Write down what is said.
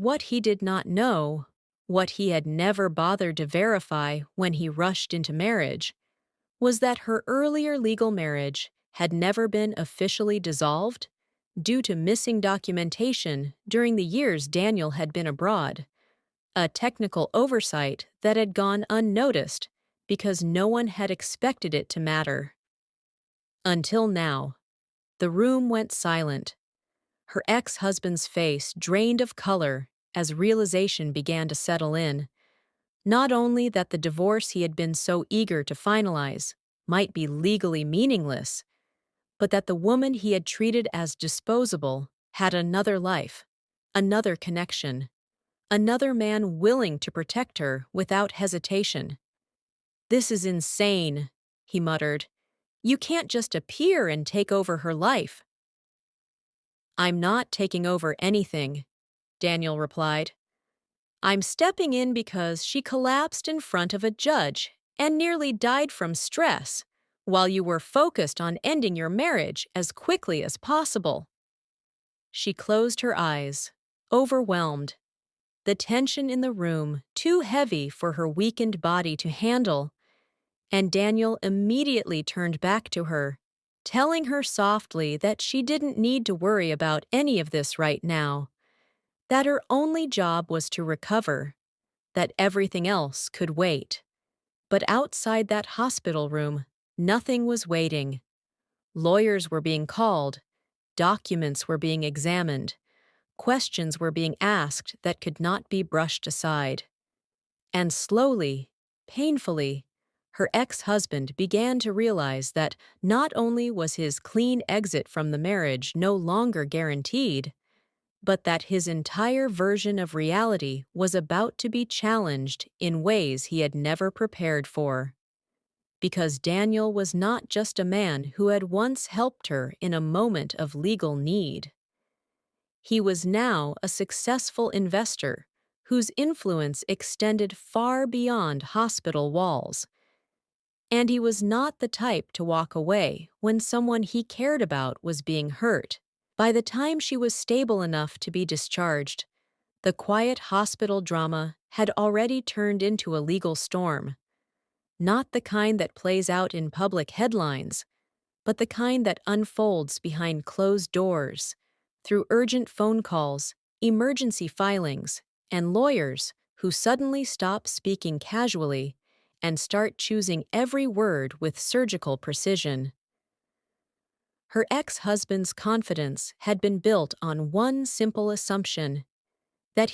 what he did not know, what he had never bothered to verify when he rushed into marriage, was that her earlier legal marriage had never been officially dissolved due to missing documentation during the years Daniel had been abroad, a technical oversight that had gone unnoticed because no one had expected it to matter. Until now, the room went silent, her ex-husband's face drained of color as realization began to settle in, not only that the divorce he had been so eager to finalize might be legally meaningless, but that the woman he had treated as disposable had another life, another connection, another man willing to protect her without hesitation. "This is insane," he muttered. "You can't just appear and take over her life." "I'm not taking over anything," Daniel replied. "I'm stepping in because she collapsed in front of a judge and nearly died from stress while you were focused on ending your marriage as quickly as possible." She closed her eyes, overwhelmed, the tension in the room too heavy for her weakened body to handle, and Daniel immediately turned back to her, telling her softly that she didn't need to worry about any of this right now, that her only job was to recover, that everything else could wait. But outside that hospital room, nothing was waiting. Lawyers were being called, documents were being examined, questions were being asked that could not be brushed aside. And slowly, painfully, her ex-husband began to realize that not only was his clean exit from the marriage no longer guaranteed, but that his entire version of reality was about to be challenged in ways he had never prepared for. Because Daniel was not just a man who had once helped her in a moment of legal need. He was now a successful investor whose influence extended far beyond hospital walls. And he was not the type to walk away when someone he cared about was being hurt. By the time she was stable enough to be discharged, the quiet hospital drama had already turned into a legal storm. Not the kind that plays out in public headlines, but the kind that unfolds behind closed doors, through urgent phone calls, emergency filings, and lawyers who suddenly stop speaking casually and start choosing every word with surgical precision. Her ex-husband's confidence had been built on one simple assumption: